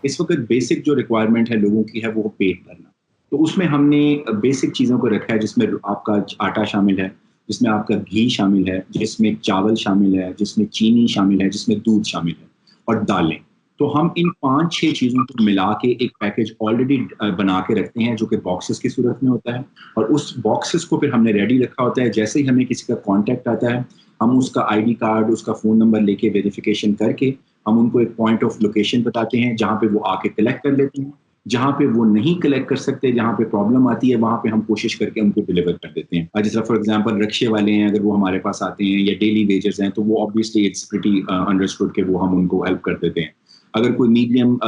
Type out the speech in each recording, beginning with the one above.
इस वक्त बेसिक जो रिक्वायरमेंट है लोगों की है वो पेट भरना। तो उसमें हमने बेसिक चीज़ों को रखा है, जिसमें आपका आटा शामिल है, जिसमें आपका घी शामिल है, जिसमें चावल शामिल है, जिसमें चीनी शामिल है, जिसमें दूध शामिल है और दालें। तो हम इन 5-6 चीज़ों को मिला के एक पैकेज ऑलरेडी बना के रखते हैं, जो कि बॉक्सेस की सूरत में होता है, और उस बॉक्सेस को फिर हमने रेडी रखा होता है। जैसे ही हमें किसी का कॉन्टैक्ट आता है, हम उसका आईडी कार्ड, उसका फ़ोन नंबर लेके वेरिफिकेशन करके हम उनको एक पॉइंट ऑफ लोकेशन बताते हैं, जहाँ पे वो आके कलेक्ट कर लेते हैं। जहाँ पे वो नहीं कलेक्ट कर सकते, जहाँ पे प्रॉब्लम आती है, वहाँ पे हम कोशिश करके उनको डिलीवर कर देते हैं। जैसे फॉर एग्जांपल रिक्शे वाले हैं, अगर वो हमारे पास आते हैं, या डेली वेजर्स हैं, तो वो ऑब्वियसली इट्स प्रीटी अंडरस्टूड कि वो हम उनको हेल्प कर देते हैं। अगर कोई मीडियम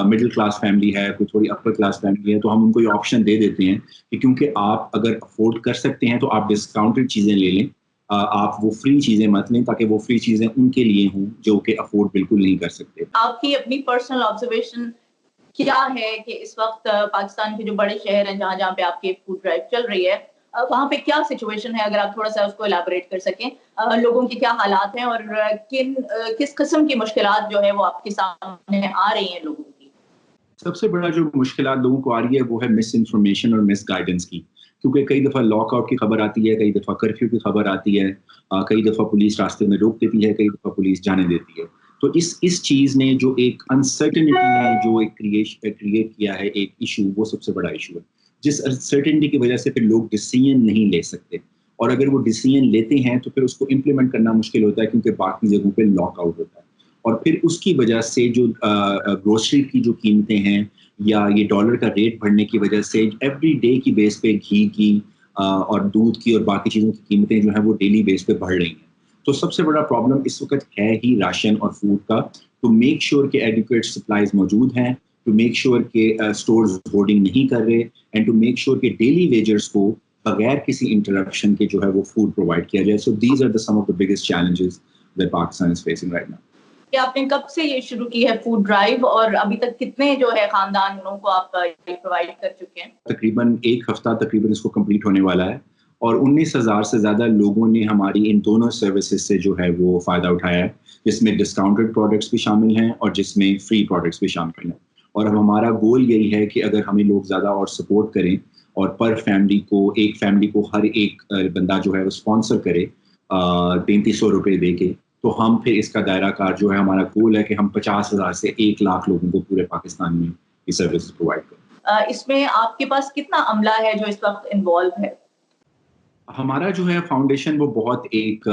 मिडिल क्लास फैमिली है, कोई थोड़ी अपर क्लास फैमिली है, तो हम उनको ये ऑप्शन दे देते हैं कि क्योंकि आप अगर अफोर्ड कर सकते हैं तो आप डिस्काउंटेड चीज़ें ले लें, आप वो फ्री चीज़ें मत लें, ताकि वो फ्री चीज़ें उनके लिए हों जो कि अफोर्ड बिल्कुल नहीं कर सकते। आपकी अपनी पर्सनल ऑब्जर्वेशन क्या है कि इस वक्त पाकिस्तान के जो बड़े शहर हैं जहाँ-जहाँ पे आपकी फूड ड्राइव चल रही है, वहाँ पे क्या सिचुएशन है, अगर आप थोड़ा-सा उसको इलैबोरेट कर सकें? लोगों की क्या हालात हैं और किस किस्म की मुश्किलात जो है वो आपके सामने आ रही हैं लोगों की? सबसे बड़ा जो मुश्किलात लोगों को आ रही है वो है मिस इन्फॉर्मेशन और मिस गाइडेंस की। क्योंकि कई दफ़ा लॉकआउट की खबर आती है, कई दफ़ा कर्फ्यू की खबर आती है, कई दफ़ा पुलिस रास्ते में रोक देती है, कई दफ़ा पुलिस जाने देती है। तो इस चीज़ ने जो एक अनसर्टेनिटी ने जो एक क्रिएट किया है एक इश्यू, वो सबसे बड़ा इश्यू है। जिस अनसर्टेनिटी की वजह से फिर लोग डिसीजन नहीं ले सकते, और अगर वो डिसीजन लेते हैं तो फिर उसको इम्प्लीमेंट करना मुश्किल होता है, क्योंकि बाकी जगहों पे लॉकआउट होता है। और फिर उसकी वजह से जो ग्रोसरी की जो कीमतें हैं, या ये डॉलर का रेट बढ़ने की वजह से एवरी डे की बेस पे घी की और दूध की और बाकी चीज़ों की कीमतें जो हैं वो डेली बेस पे बढ़ रही हैं। तो सबसे बड़ा प्रॉब्लम इस वक्त है ही राशन और फूड का। तो मेक श्योर कि एडिक्वेट सप्लाईज मौजूद हैं, टू मेक श्योर कि स्टोर्स होर्डिंग नहीं कर रहे, एंड टू मेक श्योर कि डेली वेजर्स को बगैर किसी इंटरप्शन के जो है वो फूड प्रोवाइड किया जाए। So these are the some of the biggest challenges that Pakistan is facing right now. कि आपने कब से ये शुरू की है फूड ड्राइव और अभी तक कितने जो है खानदानों को आप ये प्रोवाइड कर चुके हैं? तकरीबन 1 हफ्ता तकरीबन इसको कंप्लीट होने वाला है, और 19,000 से ज़्यादा लोगों ने हमारी इन दोनों सर्विसेज से जो है वो फ़ायदा उठाया है, जिसमें डिस्काउंटेड प्रोडक्ट्स भी शामिल हैं और जिसमें फ्री प्रोडक्ट्स भी शामिल हैं। और अब हमारा गोल यही है कि अगर हमें लोग ज़्यादा और सपोर्ट करें, और पर फैमिली को, एक फैमिली को हर एक बंदा जो है वो स्पॉन्सर करे 300 रुपए दे के, तो हम फिर इसका दायरा कार जो है, हमारा गोल है कि हम 50,000 से 1 लाख लोगों को पूरे पाकिस्तान में ये सर्विस प्रोवाइड करें। इसमें आपके पास कितना अमला है जो इस वक्त इन्वॉल्व है? हमारा जो है फाउंडेशन वो बहुत एक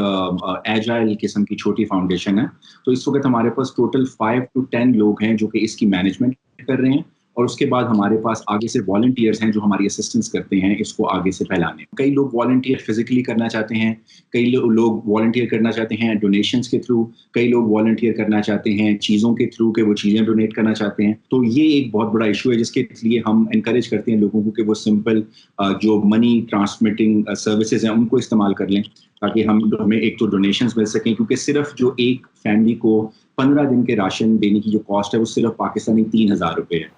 एजाइल किस्म की छोटी फाउंडेशन है। तो इस वक़्त हमारे पास टोटल 5 टू 10 लोग हैं जो कि इसकी मैनेजमेंट कर रहे हैं, और उसके बाद हमारे पास आगे से वॉलंटियर्स हैं जो हमारी असिस्टेंस करते हैं इसको आगे से फैलाने में। कई लोग वॉलंटियर फिज़िकली करना चाहते हैं, कई लोग वॉलंटियर करना चाहते हैं डोनेशंस के थ्रू, कई लोग वॉलंटियर करना चाहते हैं चीज़ों के थ्रू, कि वो चीज़ें डोनेट करना चाहते हैं। तो ये एक बहुत बड़ा इश्यू है, जिसके लिए हम एनकरेज करते हैं लोगों को कि वो सिंपल जो मनी ट्रांसमिटिंग सर्विसेज हैं उनको इस्तेमाल कर लें, ताकि हमें एक तो डोनेशंस मिल सकें, क्योंकि सिर्फ जो एक फैमिली को 15 दिन के राशन देने की जो कॉस्ट है वो सिर्फ पाकिस्तानी 3,000 रुपए है।